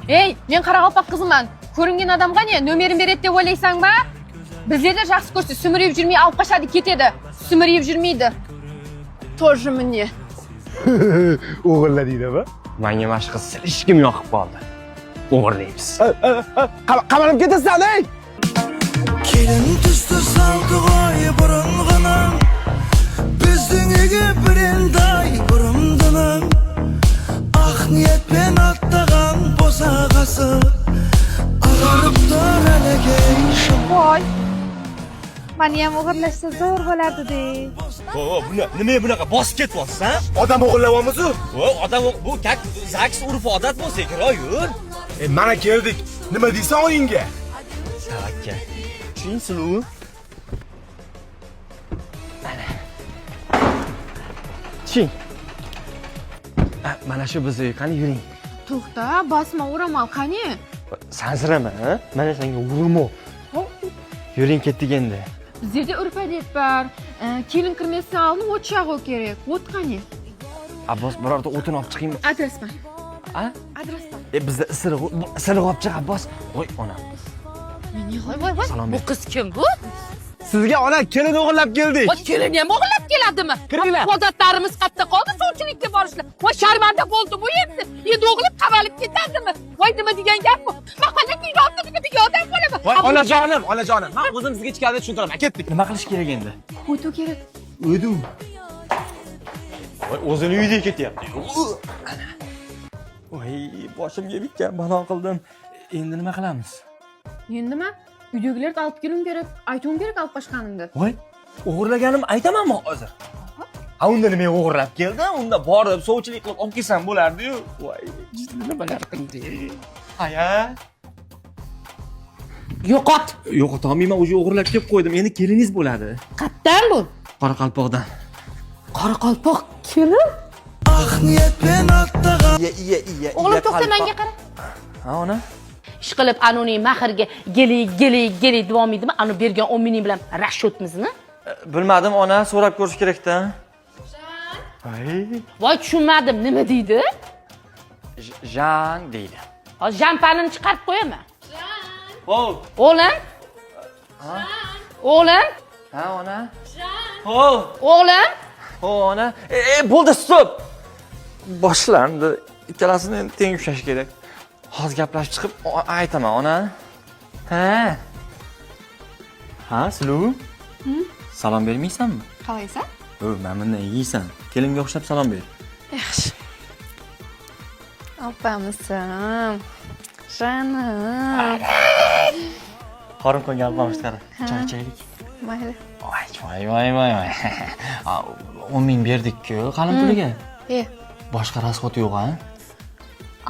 Ey, men Qaraqalpoq qiziman. Ko'ringan odamga ne nomerim beradi deb o'ylaysangmi? Bizlarda yaxshi ko'rsa simirib yurmay olib qochadi, ketadi. Simirib yurmaydi. Тоже мне. O'g'illar deydimi? Menga mana shu qiz silishkim yoqib qoldi. O'g'irlaymiz. Qamalib ketasan, ey! Kelin düştü saldığı burunğuna Bizden ege birinday burumdunum Ah niyet ben attığan bozağası Ağarıp da melekey Voy. Meni ham o'g'irlashsa zo'r bo'ladi-de. Nimaga bunaqa bosib ketyapsiz, ha? Odam o'g'irlayapmiz-ku. Odam bu kak zaks urf odat bo'lsa kerak, yur. Mana keldik. Nima deysan oyingga? Tavakka. Tushunsiz-ku? Ching. Mana shu biz qani yuring. To'xta, bosma, o'ramal qani? Sansirama, ha? Mana senga urmo. Yuring ketdik endi. Bizlarda urf odat bor. Kelin kirmasdan oldin o't chog'i kerak. O't qani? Abbos birorta o'tin olib chiqaymi? Adres bor. Ha? Adres bor. Bizda isiriq olib chiq Abbos. Voy ona. Voy. Salom Bu ber. qiz kim bu? Sizga ona kelin o'g'irlab keldik. O kelin ham o'g'irlab keladimi? Kiringlar. Odatlarimiz qayerda qoldi? Sovchilikka borishlar. Voy sharmanda bo'ldi bu endi. Endi o'g'ilib qamalib ketadimi? Voy nima degan gap bu? Mahallaga yoldirib odam bo'laman. Voy onajonim. Men o'zim sizga ichkarida tushuntiraman. Ketdik. Nima qilish kerak endi? O'tu kerak. O'du. Voy o'zini uyida ketyapti. Voy boshimga bitgan balo qildim. Endi nima qilamiz? Endi nima? Uydagilarni olib keling kerak. Aytuvim kerak olib qochganimda. Voy, o'g'irlaganim aytamanmi hozir? Ha, unda nima o'g'irlab keldi? Unda borib sovchilik qilib olib kelsam bo'lardi-yu. Voy, nimalar qildi. Aya. Yo'qot. Yo'qotolmayman, o'zi o'g'irlab kelib qo'ydim. Endi keliningiz bo'ladi. Qayerdan bu? Qoraqalpoqdan. Qoraqalpoq kelin? Ah niyet ben attığan Iya. O'g'lim to'xta, menga qara. Ha, ona. Ish qilib anoning mahrga geli davom edimi? Anu bergan 10 ming bilan rashotimizni? Bilmadim, ona, so'rab ko'rish kerak-da. Voy, tushunmadim, nima deydi? Jan deydi. Hozir jampanini chiqarib qo'yaman. Hov. O'g'lim? O'g'lim? Ha, ona. Hov. O'g'lim? Ho, ona. Bo'ldi, stop. Boshlandi. Ikkalasini endi teng ushlash kerak. Hozir gaplashib chiqib aytaman, ona. Ha, Sulu? Salom bermaysanmi? Qalaysan? Men bundan yeysan. Kelinga o'xshab salom ber. Yaxshi. Opamisan. Shanim. Qorin qo'ygan albamosh chiqar. Choy ichaylik. Mayli. Voy. 10 ming berdik-ku, qalin puliga. Boshqa rasxot yo'q, ha?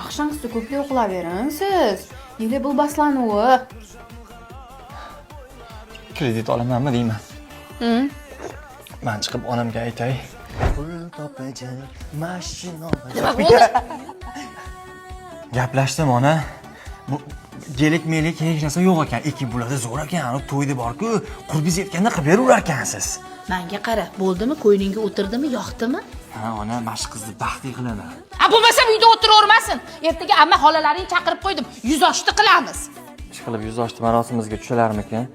Axshomsi ko'plik uxlavering siz. Yili bu baslanuvi. Kredit olamanmi deyman. Men chiqib onamga aytay. Pul topajak, mashina olajak. Gaplashdim, ona. Bu gelik-melik hech narsa yo'q ekan. Ikki bo'ladi zo'r ekan. To'yda bor-ku, qurbiz yetganda qilib beraver ekansiz. Menga qara, bo'ldimi? Qo'yningga o'tirdimi, yoqdimi? Ha, ona, mashq qizni baxtli qilaman. Bo'lmasa uyda o'tiravermasin. Ertaga amma xolalaring chaqirib qo'ydim. Yuz oshti qilamiz. Ishqilib yuz oshti marosimimizga tushalarmikan?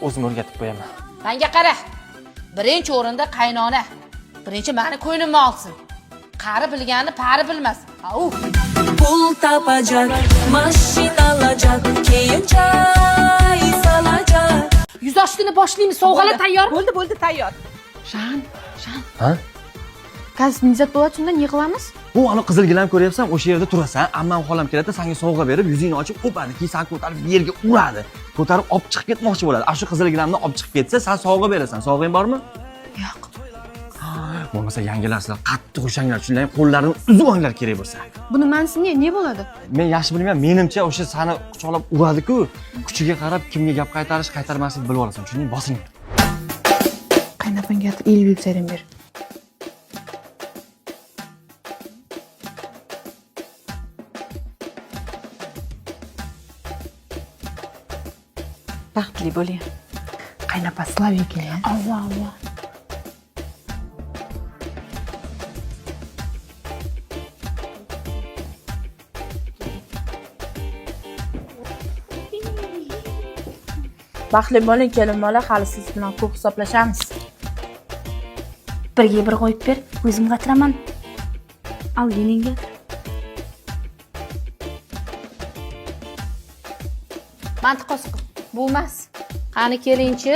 O'zim o'rgatib qo'yaman. Menga qara. Birinchi o'rinda qaynona. Birinchi meni ko'ynimni olsin. Qari bilganni pari bilmas. Au. Pul tapacak, mashina alacak, keyin choy solacak. Yuz oshtini boshlaymiz. Sovg'alar tayyor. Bo'ldi, tayyor. Shan. Ha? Gaz nizat bo'ladi, shundan yig'ilamiz. Bu ana qizil gilam ko'ryapsan, o'sha yerda turasan. Ammam xolam keladi, senga sovg'a berib, yuzingni ochib o'padi, keyin sen ko'tarib yerga uradi. Ko'tarib olib chiqib ketmoqchi bo'ladi. Shu qizil gilamni olib chiqib ketsa, sen sovg'a berasan. Sovg'ang bormi? Yo'q. Bo'lmasa yangilar sizlar qattiq ushanglar, shunday qo'llarini uzib olinglar kerak bo'lsa. Buni ma'nosi ne bo'ladi? Men yaxshi bilmayman, menimcha o'sha seni quchoqlab uradi-ku, kuchiga qarab kimga gap qaytarish, qaytarmaslik bilib olasan. Tushundingmi? Bosing. Qaynopangga 50 bering ber. Baxtli bo'ling. Qaynapa Slaviya kelgan. Alloh. Baxtli bo'ling, kelin bola, hali siz bilan ko'p hisoblashamiz. Birga bir qo'yib ber, o'zim qatiraman. Al yeningga. Mantiqos qil. Bu emas. Qani kelingchi.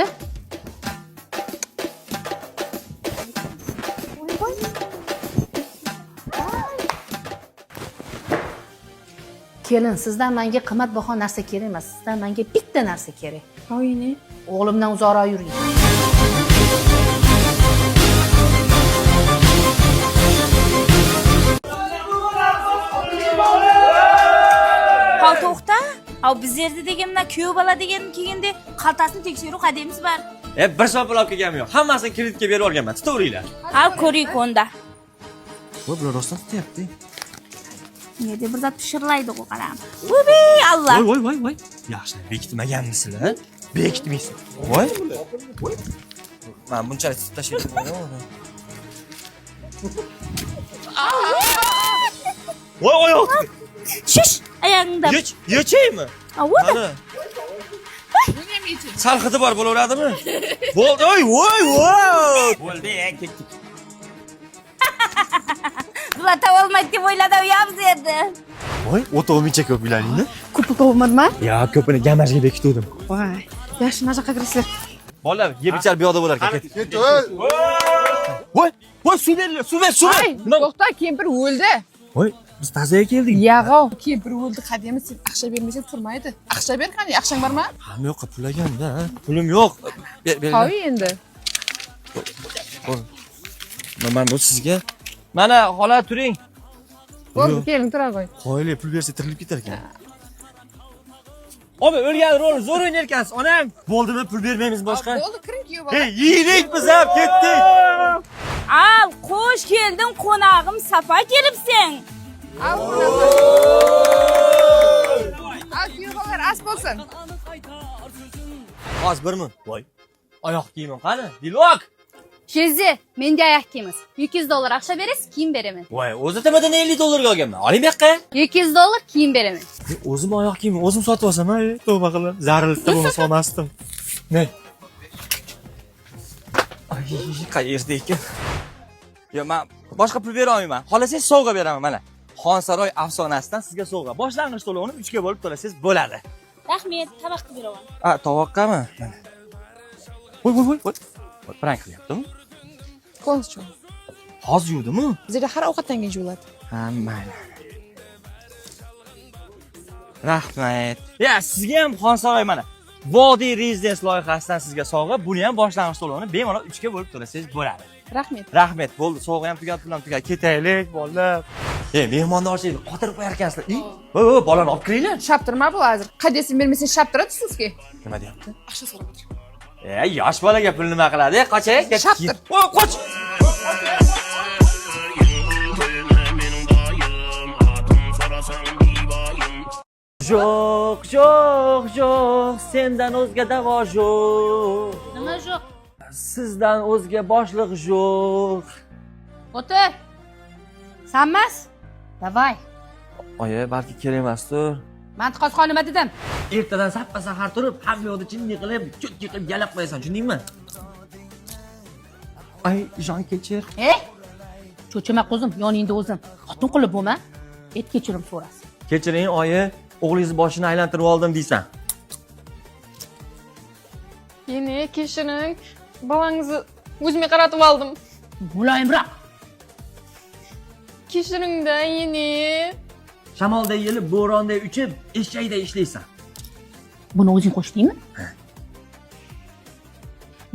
Kelin, sizdan menga qimmatbaho narsa kerak emas. Sizdan menga bitta narsa kerak. Oyini. O'g'limdan uzoqroq yuring. Hal to'xta. Hal biz yerda deganimdan kuyov bola deganim kelganda xaltasini tekshiruv qadamiz bor. Bir sopil olib kelganim yo'q. Hammasini kreditga berib olganman. Tutaveringlar. Hal ko'ring ko'nda. voy bular rostdan tutyapti. Nega bir zot pishirlaydi u qaram. Voy Allah. voy yaxshi bekitmaganmisizlar? Bekitmaysiz. voy men bunchalik tutib tashlayman. Voy oyoq. Shish, oyog'ingda. Yechaymi? Avvalo. Mana. Sal hidi bor bo'laveradimi? Bo'ldi. Voy. Bo'ldi, ketdik. Bular tavalmaydi deb o'yladim ya biz yerda. voy o't olmaycha ko'pinglaringni. Ko'p qilmadimi? yo ko'pini gamajga bekitdim. Voy. Yaxshi nazoq qilsizlar. Bolalar, yeb ichar bu yoqda bo'lar ekan. Ketdi. voy suv beringlar, suv ber. Ay, to'xta, kempir o'ldi. voy biz tazaga keldik. Yag'ov, kempir o'ldi. Qadimi sen aqsha bermasang turmaydi. Aqsha ber qani, aqshang bormi? Hamma yoqqa pulaganda, pulim yo'q. Ber. Qo'y endi. Men bu sizga. Mana xola turing. Bo'ldi, keling tura qo'y. Qo'yli pul bersa tirilib ketar ekan. Obi, o'lgan rol zo'r o'ynar ekansiz, onam. Bo'ldimi, pul bermaymiz boshqa. Bo'ldi, kiring kuyov bola. Hey, yeylik biz ham ketdik. Al, qo'sh kelding, qo'nog'im Safa kelibsen. Al kuyov bolalar as bo'lsin. Oz birmi? Voy. Oyoq kiyimim qani? Dilok. Shezi, menga oyoq kiyimiz. $200 aqsha berasiz, kiyim beraman. Voy, o'zi tamadan $50 olganman. Oling bu yoqqa. $200 kiyim beraman. O'zim oyoq kiyimni o'zim sotib olsam, tavba qilib, zararlikda bo'lmasa olmasdim. Ne? Ay, qayerda ekan? Yo, men boshqa pul bera olmayman. Xohlasangiz sovg'a beraman mana. Xonsaroy afsonasidan sizga sovg'a. Boshlang'ich to'lovini 3 ga bo'lib to'lasangiz bo'ladi. Rahmat, tovoqqa beraman. Tovoqqami? Voy. Prank qilyaptimi? Qo'ng'izchi. Hozir yuvdimi? Bizda har ovqatdan keyin yuviladi. Ha, mayli. Rahmat. Ya, sizga ham Xonsaroy mana. Vodiy Residence loyihasidan sizga sovg'a, buni ham boshlang'ich to'lovini bemalol 3 ga bo'lib to'lasangiz bo'ladi. Rahmat. Rahmat, bo'ldi. Sovg'a ham tugadi, pul ham tugadi. Ketaylik, bolalar. Mehmondorchilik qotirib qo'yarkansizlar. Voy, bolani olib kiringlar. Shaptirma bu hozir. Qadesini bermasang shaptiradi sizga. Nima deyapti? Aqsha so'rab o'tir. Yosh bolaga pul nima qiladi? Qoching. Shaptir. Voy, qoch. Yo'q, sendan o'zga davo yo'q. Nima yo'q? Sizdan o'zga boshliq yo'q. O'tir. Sanmas? Davay. Oyi, balki kerak emasdir. Mantiqos qol nima dedim? Ertadan sappa-sahar turib, hamma yoqda chinni qilib, cho'tki qilib yalab qo'yasan, tushundingmi? Ay, jon kechir. Cho'chima qo'zim, yoningda o'zim. Xotin qilib bo'lma. Et kechirim so'rasin. Kechiring, oyi, o'g'lingizni boshini aylantirib oldim deysan. Yeni kechiring. Bolangizni o'zimga qaratib oldim. Muloyimroq. Kechiringda yeni. Shamolday yelib, bo'ronday uchib, eshakday ishlaysan. Buni o'zing qo'shdingmi?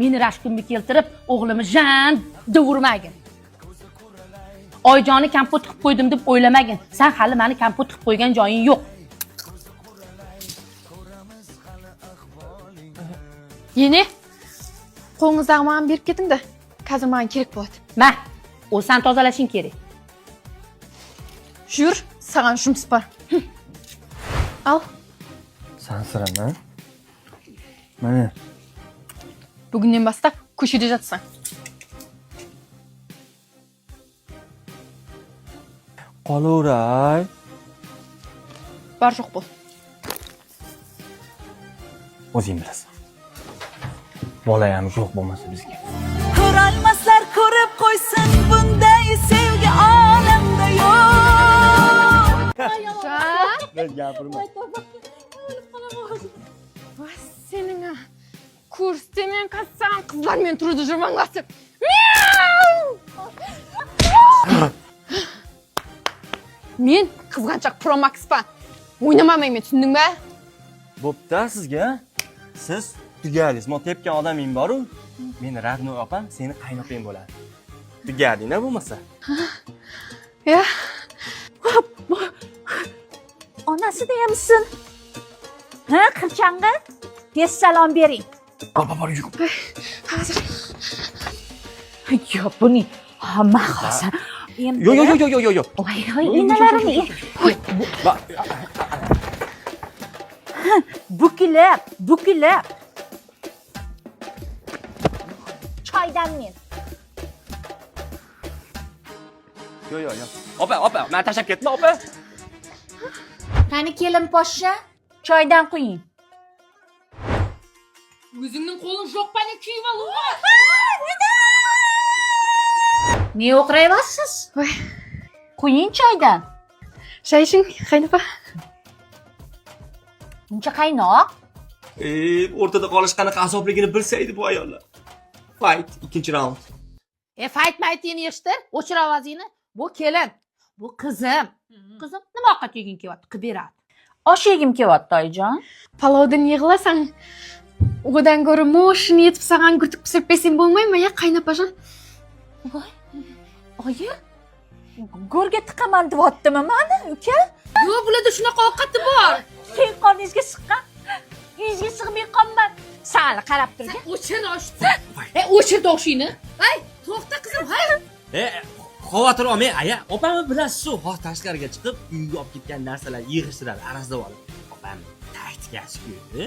Meni rashkimga keltirib, o'g'limni jan urmagin. Oyjonni kompot qilib qo'ydim deb o'ylamagin. Sen hali meni kompot qilib qo'ygan joying yo'q. Yeni. Qo'ng'izdan men berib keting-da. Hozir menga kerak bo'ladi. Ma, o'zsan tozalashing kerak. Yur, sаған жұмыс бар. Al. Sansirama. Mana. Bugundan boshlab ko'chada yotsan. Qolaveray. Bar yo'q bo'l. O'zing bilasan. bola ham yo'q bo'lmasa bizga. Ko'rolmaslar ko'rib qo'ysin bunday sevgi olamda yo'q. Ben gapirma. Voy sening a. Kursda men qassam qizlar men turdi jurmanglashib. Men qizg'anchoq Pro Max'pan. O'ynamamayman, tushundingmi? Bo'pti sizga. Siz tugadingiz. Men tepgan odaming bor-ku. Meni Radnoy opam seni qaynopang bo'ladi. Tugading-a bo'lmasa. Ya. Onasi deyamsan? Ha, qirchang'i? Tez salom bering. Bor, yuk. Hozir. Yo, buni hamma hozir. Yo. Voy, inalarini. Bukilib. Choydan men. Yo. Opa, men tashlab ketma, opa. Qani kelin poshsha, choydan quying. O'zingning qo'ling jo'qpani kiyib ol. Ne o'qirayapsiz? Voy, Quying choydan. shayshing qaynapa. Buncha qaynoq. O'rtada qolish qanaqa azobligini bilsaydi bu ayollar. Fight, ikkinchi raund. Faytmaytini eshitdi. O'chir ovozingni. Bu kelin. Bu qizim. Qizim nima ovqat yegin kelyapti? Qilib beradi. Osh yegim kelyapti, oyijon. Palovdan yig'lasang, o'dan ko'ra moshini yetib saqan gurtib pishirib bersang bo'lmaymi, ya qaynapajon? Voy. Oyi. Go'rga tiqaman deyaptimi meni, uka? Yo'q, bularda shunaqa ovqati bor. Keyin qorningizga siqqan. Yuzga sig'may qolman. Sal qarab turgan. O'chir oshdi. O'chir to'shingni. Ay, to'xta qizim, hay. Xavotir olmang, aya. Opamni bilasiz-ku, hozir tashqariga chiqib, uyga olib ketgan narsalar yig'ishtiradi, arazlab olib. Opam taktikasi-ku.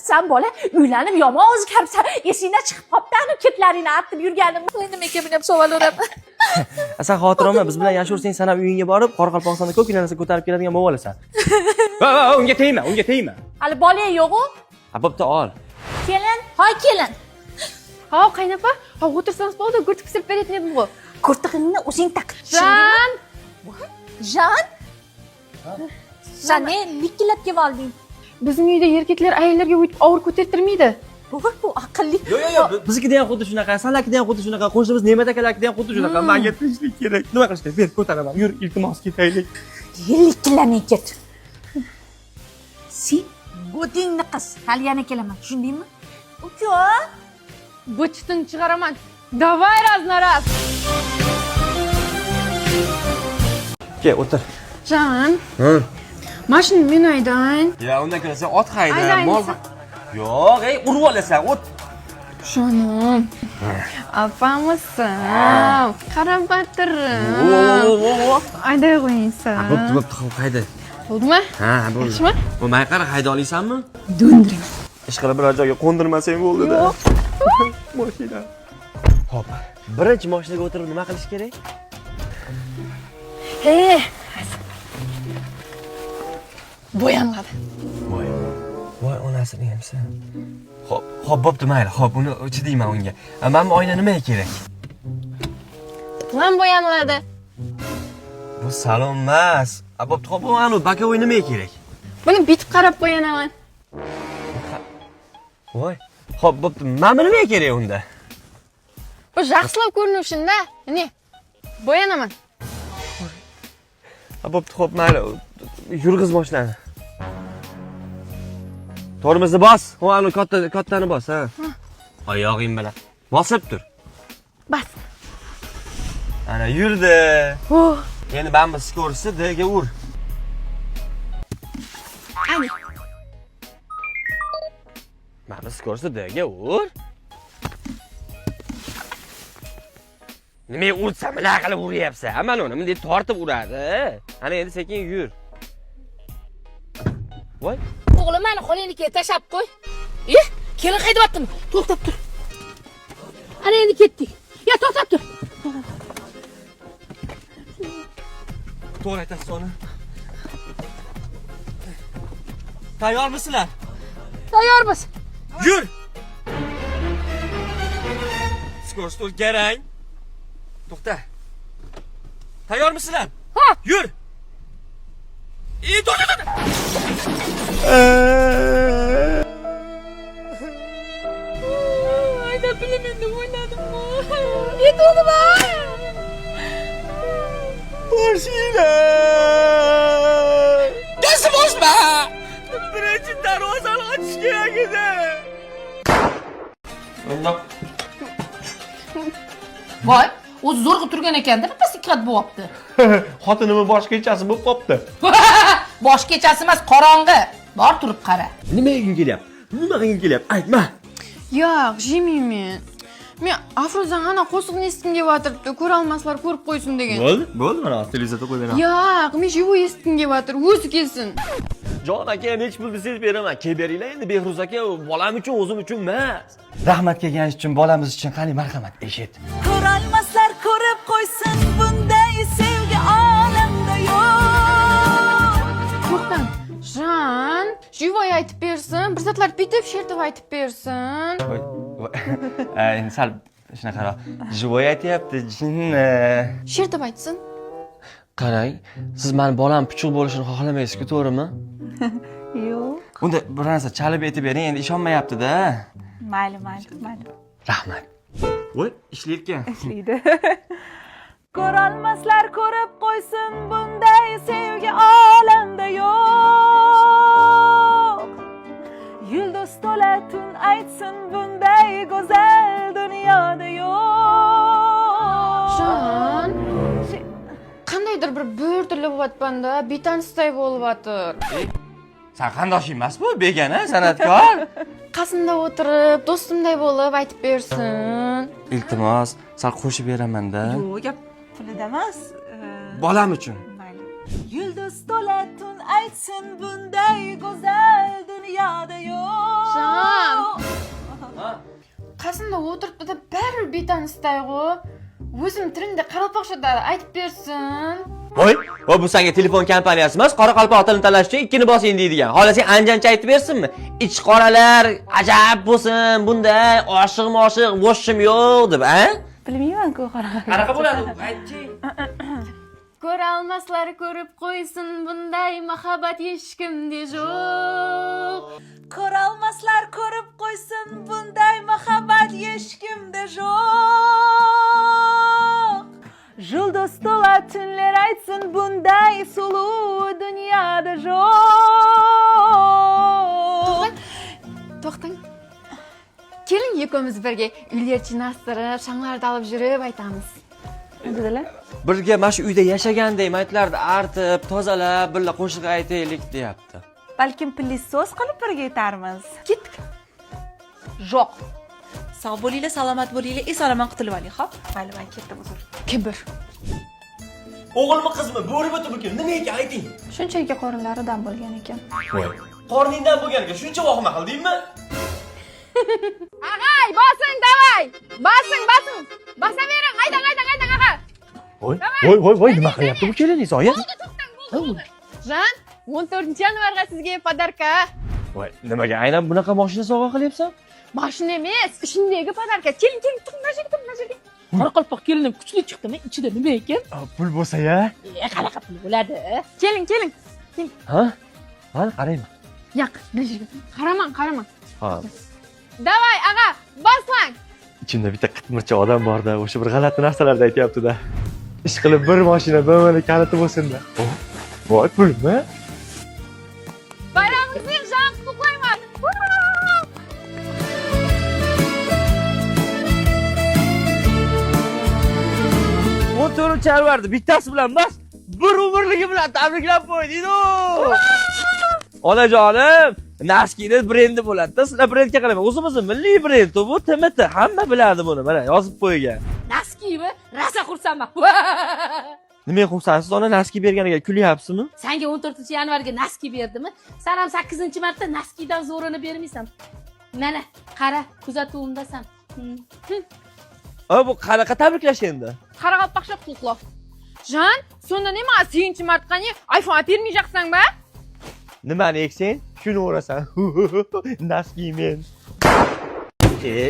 Sen bola uylanib yomon o'zgaribsan. Esingdan chiqib qoptani, ketlaringni artib yurganim. Nima ekan men ham savol o'raman. Sen xavotir olma, biz bilan yashursang sanab uyingga borib, Qoraqalpog'istonda ko'pgina narsa ko'tarib keladigan bo'lib olasan. Va, unga tegma. Hali bola yo'q-ku. Bo'pti, ol. Kelin, hoy kelin. Ha, qaynapa, ha o'tirsangiz bo'ldi, gurtib pishirib berayotgan edim ku. Kurtig'ingni o'zing taqib. Jan, Sen ne likillab kelib olding? bizning uyda erkaklar ayollarga o'tib og'ir ko'tartirmaydi. Bu aqlli. Yo, biznikida ham xuddi shunaqa, sanakida ham xuddi shunaqa, qo'shnimiz Ne'mat akalarida ham xuddi shunaqa. Menga tinchlik kerak. Nima qilish kerak? Ber, ko'taraman. Yur, iltimos ketaylik. Likillamay ket. Sen go'dingni qis. Hali yana kelaman. Tushundingmi? Uka. Bo'chtin chiqaraman. Davay raz. Kel, o'tir. Jan. Mashina men aydan. Ya, undan ko'ra sen ot hayda, Aydan mol. sen- Yo'q, urib olasan, o't. Shonim. Apamisan. Qarab batirim. Ayday qo'yingsan. Bo'pti, hayda. Bo'ldimi? Ha, bo'ldi. Yaxshimi? Bo'lmay qara, hayda olaysanmi? Do'ndiring. Ish qilib biror joyga qo'ndirmasang bo'ldi-da. Mashina. Hop. Birinchi mashinaga o'tirib nima qilish kerak? Bo'yanladi. Voy, onasini hamsa. Hop, bo'pti, mayli. Hop, uni chidayman unga. Mana bu oyna nimaga kerak? Lan bo'yanladi. Bu salon emas. Bo'pti, hop, anu bakovoy nimaga kerak? Buni bitib qarab bo'yanaman. Voy. Hop, bo'pti. Mana bu nimaga kerak unda? Bu yaxshilab ko'rinishimda. Ne? Bo'yanaman. Bo'pti, hop, mayli. Yurg'iz mashinani. Tormozni bos. O, anu kattani bos, ha. Oyog'ing bilan. Bosib tur. Bas. Ana yurdi. Endi mana bu skorisi D'ga ur. Ani. Mana bu skorisi D'ga ur. Nima ursa, nima qilib uryapsan? Mana uni bunday tortib uradi. Ana endi sekin yur. Voy. O'g'lim, meni qo'lingga tashab qo'y. Kelin haydayaptimi? To'xtab tur. Ana endi ketdik. Ya, to'xtab tur. To'g'ri aytasiz ona. Tayyormisizlar? Tayyormiz. Yur. Skor garang. To'xta. Tayyormisizlar? Ha, yur. To'xta. Ayda bilimini o'ynadim. Yetuvdim. Mashina! Gazni bosma. Birinchi darvozani ochish kerak edi. Bundoq. voy o'zi zo'rg'a turgan ekanda nima sikrat bo'lyapti. Xotinimni bosh kechasi bo'lib qopti. Bosh kechasi emas, qorong'i. Bor turib qara. Nima qilging kelyapti? Nima qilging kelyapti? Aytma. Yo'q, jiymayman. Men Afruzan ana qo'shiqni eshitgim kelyapti. Ko'ra olmaslar, ko'rib qo'ysin degan. Bo'ldi, mana televizorda qo'yib beraman. Yo'q, men живой eshitgim kelyapti. O'zi kelsin. Jon aka, hech pul bilsangiz beraman. Kelib beringlar endi Behruz aka, bolam uchun, o'zim uchun emas. Rahmat kelganingiz uchun, bolamiz uchun qani marhamat, eshit. Ko'rolmaslar ko'rib qo'ysin bunday sevgi olamda yo'q. To'xtang. Jan, живой aytib bersin. Bir satlar bitib, shertib aytib bersin. Endi sal shunaqaroq живой aytyapti, jinni. Shertib aytsin. Qarang, siz meni bolam puchuq bo'lishini xohlamaysiz-ku, to'g'rimi? Yo'q. Unda bir narsa chalib aytib bering, endi ishonmayapti-da. Mayli. Rahmat. Voy, ishlayotgan. Ishlaydi. Ko'rolmaslar ko'rib qo'ysin bunday sevgi olamda yo'q. Yulduz to'la tun aytsin bunday go'zal dunyoda yo'q. Jan, qandaydir bir bo'rtilib bo'lyapti-da, betanisday bo'lyaptir. Sen qandoshing emas bu, begona san'atkor. Qasimda o'tirib, do'stimday bo'lib aytib bersin. Iltimos, sal qo'shib beraman-da. Yo'q, gap pulida emas. Bolam uchun. Mayli. Yulduz to'la tun aytsin bunday go'zal dunyoda yo'q. Jan. Qasimda o'tiribdi-da, baribir betanisday-ku. O'zim tilimda qaralpoqshada aytib bersin. Voy, bu senga telefon kompaniyasi emas, qora qalpoq otini tanlash uchun ikkini bosing deydigan. Xohlasang anjancha aytib bersinmi? Ich qoralar ajab bo'lsin, bunday oshiq, bo'shim yo'q deb, a? Bilmayman-ku qanaqa. Qanaqa bo'ladi? Aytchi. Ko'ra olmaslar ko'rib qo'ysin bunday muhabbat hech kimda yo'q. Ko'rolmaslar ko'rib qo'ysin bunday muhabbat hech kimda yo'q. Yulduz to'la tunlar aytsin bunday suluv dunyoda yo'q. To'xtang. Keling ikkomiz birga uylar chinastirib, shanglarni olib yurib aytamiz. Dedilar. Birga mana shu uyda yashagandek maytlarni artib, tozalab, birga qo'shiq aytaylik deyapti. Balkim plissoz qilib birga yetarmiz. Ketdik. Yo'q. Sog' bo'linglar, salomat bo'linglar, eson-omon qutulib oling, xo'p? Mayli, men ketdim uzr. Kibr. O'g'ilmi, qizmi? Bo'ri-bo'ti bu kim? Nima ekan ayting? Shunchaki qorinlaridan bo'lgan ekan. Voy. Qorningdan bo'lganiga shuncha vahima qildingmi? Ag'ay, bosing, davay. Bosing. Bosavering, aytang, ag'a. Voy, nima qilyapti bu keliningiz, oya? Jan, 14-yanvarga sizga podarka. Voy, nimaga aynan bunaqa mashina sovg'a qilyapsan? Mashina emas, ishindagi podarka. Keling, turnajiga. Qoraqalpoq kelinim kuchli chiqdimi? Ichida nima ekan? Pul bo'lsa-ya? Qanaqa pul bo'ladi? Keling. Ha? Mana qarayman. Yo'q, qaraman. Ha. Davay, ag'a, boslang. Ichimda bitta qitmircha odam bor-da, o'sha bir g'alati narsalarni aytayapti-da. Ish qilib bir mashina BMW kaliti bo'lsin-da. Voy, pulmi? Bayramimizni jan qutlayman. 14-yanvarda bittasi bilan emas, bir umrligi bilan tabriklab qo'ydingiz-ku. Onajonim, Naskini brendi bo'ladi-da. Sizlar brendga qaramang. O'zimizning milliy brend bu, TMT. Hamma biladi buni. Mana yozib qo'ygan. Naskimi? Rasa xursandman. Nimaga xursandsiz? Ona Naski berganiga kulyapsizmi? Senga 14-yanvarga Naski berdimi? Sen ham 8-marta Naskidan zo'rini bermaysan. Mana, qara, kuzatuvimdasan. Bu qanaqa tabriklash endi? Qaraqalpoqcha qutlov. Jan, sonda nima 8-martqani iPhone olib bermayjaqsan-ba? Nimani eksang, shuni o'rasan. Naski men.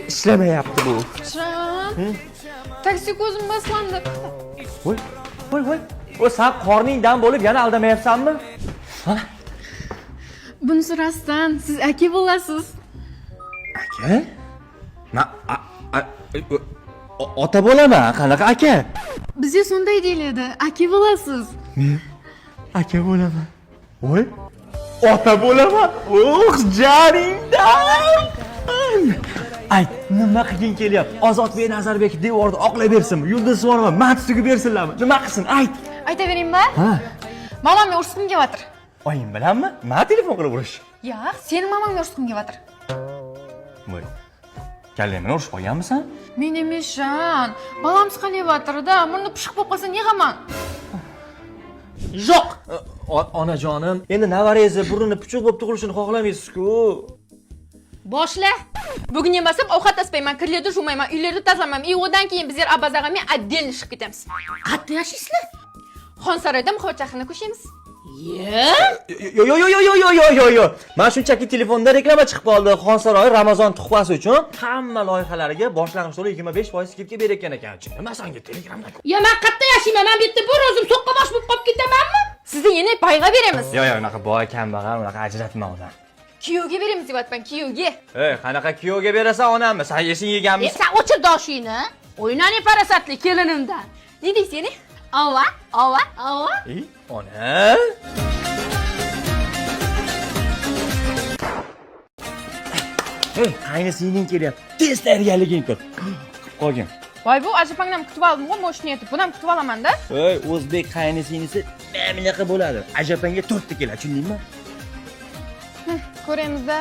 ishlamayapti bu. Sham. Taksi ko'zim boslandi. Voy, voy, voy. O sen qorning dam bo'lib yana aldamayapsanmi? Ha? Bunisi rostdan, siz aka bo'lasiz. Aka? Ota bo'laman, qanaqa aka? Bizga shunday deyiladi, aka bo'lasiz. Aka bo'laman. Voy. Ota bo'laman. Joningdan. Ay, nima qilgin kelyapti? Ozodbek Nazarbekov devorda oqlay bersinmi? Yulduz Usmonova mat tugib bersinlarmi? Nima qilsin? Ayt. Aytaveringmi? Ha. Mamamga urishgim kelyapti. Oying bilanmi? Men telefon qilib urish. Yo'q, seni mamamga urishgim kelyapti. Voy. Kallamni urishib qolganmisan? Men emasman. Balam siqalyapti-da, buni pishiq bo'lib qolsa ne'gaman. Yo'q. Onajonim, endi navarangizni burnini puchuq bo'lib tug'ilishini xohlamaysiz-ku. Boshla. Bugun yemasam ovqat taspayman, kirlarni juvmayman, uylarni tozalamayman. Udan keyin bizlar abazaga men отдельно chiqib ketamiz. Qayerda yashaysizlar? Xonsaroyda muhojahini ko'shamiz. Yo. Men shunchaki telefonda reklama chiqib qoldi. Xonsaroy Ramazon tuhfasi uchun hamma loyihalariga boshlang'ich to'lov 25% skidka berayotgan ekan. Nima senga telegramdan? Ya men qayerda yashayman? Men bu yerda bir o'zim so'qqa bosh bo'lib qolib ketamanmi? Sizni yana payga beramiz. Yo'q, unaqa boy kambag'al, unaqa ajratma odam. Kuyovga beramiz deyapman, kuyovga. Ey, qanaqa kuyovga berasan onammi? Sen yesing yeganmiz. Sen o'chir doshingni. O'ynani parasatli kelinimdan. Ne deysiz yana? Ova. Ey, ona. Hey, qaynisining kelyapti. Tez tayyorgarliging qil. Qolgin. Voy, bu ajapangdan kutib oldim-ku, moshni yetib. Bundan kutib olaman-da. Ey, o'zbek qaynisinisi mamlaqa bo'ladi. Ajapanga 4 ta keladi, tushundingmi? Ko'ramiz-da.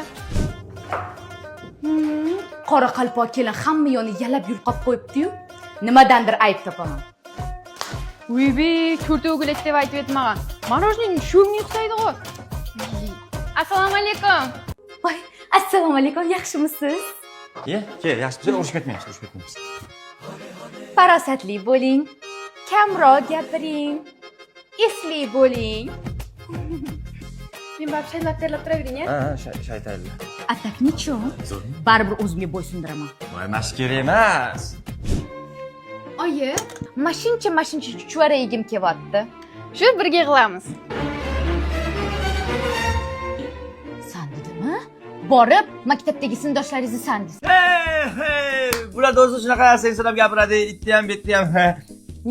Qora qalpoq kelin hamma yo'lni yalab yulqab qo'yibdi-yu. Nimadandir ayb topaman. Uybi, to'rtta o'g'ilak deb aytib etmagan. Marojning sho'ngni yuqsaydi-ku. Assalomu alaykum. Voy, assalomu alaykum, yaxshimisiz? Kel, yaxshi, urushib ketmaymiz. Farosatli bo'ling. Kamroq gapiring. Esli bo'ling. Men baribir shaylab terlab turavering-a. Ha, shaytanlar. Atak nechun? Baribir o'zimga bo'ysundiraman. Voy, mas kerak emas. Oyi, Mashincha chuchvaragim kelyapti. shu birga qilamiz. San dedimi? Borib, maktabdagi sinfdoshlaringizni sandingiz. Hey, bular o'zi shunaqa sensorab gapiradi, itni ham, betni ham.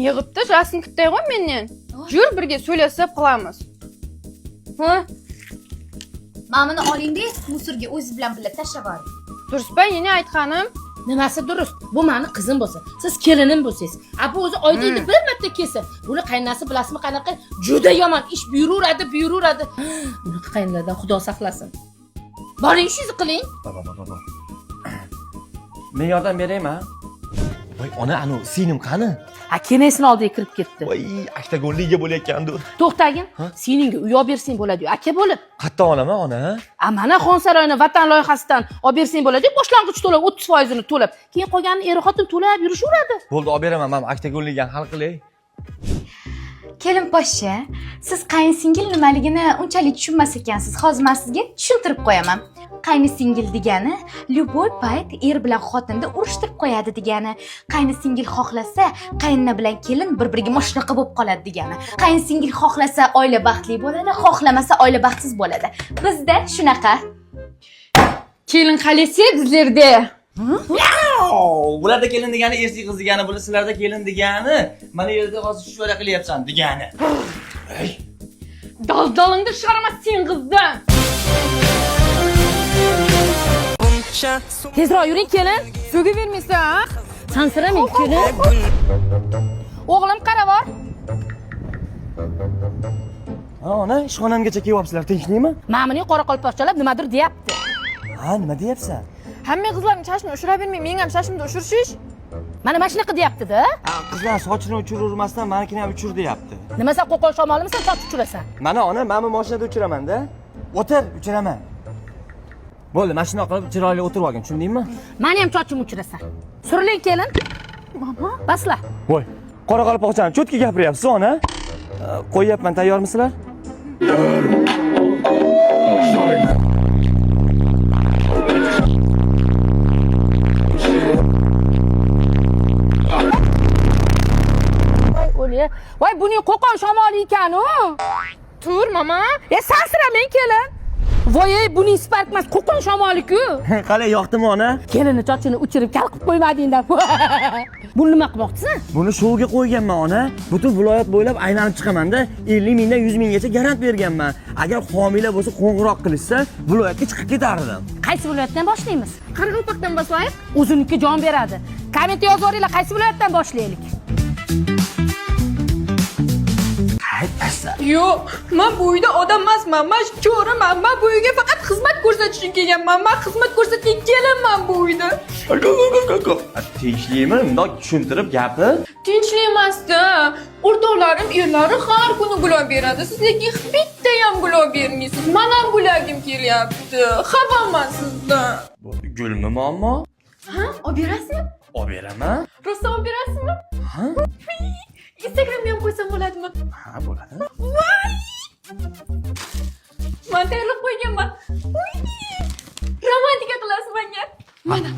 Yig'ibdi, rasm kutday-ku mendan. Jur birga so'ylashib qilamiz. Ha? Mamani oling-da, musorga o'zingiz bilan birga tashlab yuboring. Durustpa, yana aytganim. Nimasi durust? Bu meni qizim bo'lsa, siz kelinim bo'lsangiz. Bu o'zi oyda bir marta kelsa, buni qaynasi bilasizmi qanaqa juda yomon ish buyuraveradi. Bunaqa qaynlardan Xudo saqlasin. Boring ishingizni qiling. Baba. Men yordam beraymi? Voy, ona, anu singlim qani? Kenasini oldiga kirib ketdi. Voy, oktagonliga bo'layotgandu. To'xtagin. Seningga uy olib bersang bo'ladi-yu, aka bo'lib. Qayerdan olaman, ona? Mana Xonsaroyni vatan loyihasidan olib bersang bo'ladi-yu, boshlang'ich to'lov 30%ni to'lab. Keyin qolganini er-xotin to'lab yurishaveradi. Bo'ldi, olib beraman, men oktagonligini hal qilay. Kelin poshsha, siz qaynsingil nimaligini unchalik tushunmas ekansiz. Hozir men sizga tushuntirib qo'yaman. Qaynsingil degani любой payt er bilan xotinni urushtirib qo'yadi degani. Qaynsingil xohlasa, qaynona bilan kelin bir-biriga moshnaqa bo'lib qoladi degani. Qaynsingil xohlasa oila baxtli bo'ladi, xohlamasa oila baxtsiz bo'ladi. Bizda shunaqa. Kelin qalaysi bizlarda? Bularda kelin degani ersi qiz degani, bular sizlarda kelin degani. Mana yerda hozir shu vara qilyapsan degani. Daldalingni chiqaramas sen qizdan. Tezroq yuring kelin. So'ga bermaysan, Sansiramang kelin. O'g'lim qaravor. Ona, ishxonamgacha kelyapsizlar, tinchlikmi? Ma'muriy qoraqalpoqchalar nimadir deyapti. Ha, nima deyapsan? Hamma qizlarning chashini ushirib bermay, men ham chashimni ushirishish. Mana shunaqa deyapti-da. Qizlar sochini uchiravurmasdan menikini ham uchir deyapti. Nima sen qo'qon shamolimisan, soch uchirasan? Mana ona, men mashinada uchiraman-da. O'tir, uchiraman. Bo'ldi, mashina qilib chiroyli o'tirib olgin, tushundingmi? Meni ham sochimni uchirasan. Suriling kelin. Mama, basla. Voy, qoraqalpoqchani cho'tki gapiryapsiz, ona. Qo'yyapman, tayyormisizlar? mama. Sansiramen kelin. Voy, buning spark emas, qo'qon shamoli-ku. Qalay, yoqdimi ona? Kelini chochini uchirib kal qilib qo'ymadingda. Buni nima qilmoqchisan? Buni shouga qo'yganman ona. Butun viloyat bo'ylab aylanib chiqaman-da, 50 mingdan 100 minggacha garant berganman. Agar homila bo'lsa qo'ng'iroq qilishsa, viloyatga chiqib ketardim. Qaysi viloyatdan boshlaymiz? Qoraqalpoqdan boshlaylik. O'ziniki jon beradi. Komment yozib yuboringlar, qaysi viloyatdan boshlaylik? Yo'q, men bu uyda odam emasman. Men cho'raman. Men bu uyga faqat xizmat ko'rsatish uchun kelganman. Men xizmat ko'rsatgan kelinman bu uyda. Tinchlikmi? Bundoq tushuntirib gapir. Tinchlik emasda. O'rtoqlarim, erlari har kuni gulab beradi. Siz lekin bitta ham gulab bermaysiz. Men ham gulagim kelyapti. Xafaman sizdan. Gulmi muammo? Ha? Olib berasizmi? Olib beraman. Rosa olib berasizmi? Ha? Instagramga ham qo'ysam bo'ladimi? Ha, bo'ladi. Voy! Men tayyorlab qo'yganman. Romantika qilasiz menga. Mana.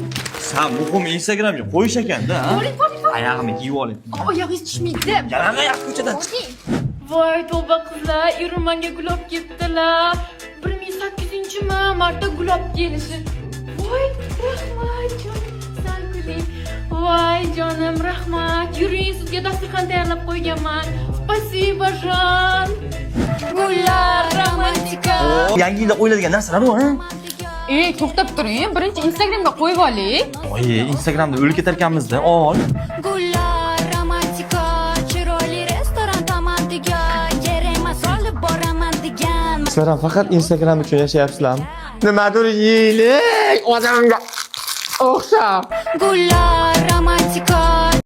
Sen muhim Instagramga qo'yish ekanda, ha? Boring, boring. Oyog'imni kiyib oling. Oyog'ingiz tushmaydi. Yana oyoq ko'chadan. Voy, tavba qizlar, erim menga gulab ketdilar. 1008-marta gulab kelishi. Voy, rahmat jonim, san kuling. Voy jonim, rahmat. Yuring, sizga dasturxon tayyorlab qo'yganman. Spasibo, jon. Gullar romantika. Yangi yilda qo'yiladigan narsalar u, ha? Ey, to'xtab turing. Birinchi Instagramga qo'yib oling. Oy, Instagramda o'lib ketar ekanmiz-da. Ol. Gullar romantika, chiroyli restoran tomondiga, kerakmas olib boraman degan. Sizlar ham faqat Instagram uchun yashayapsizlarmi? Nimadir yeylik, odamga o'xshab. Gullar romantika,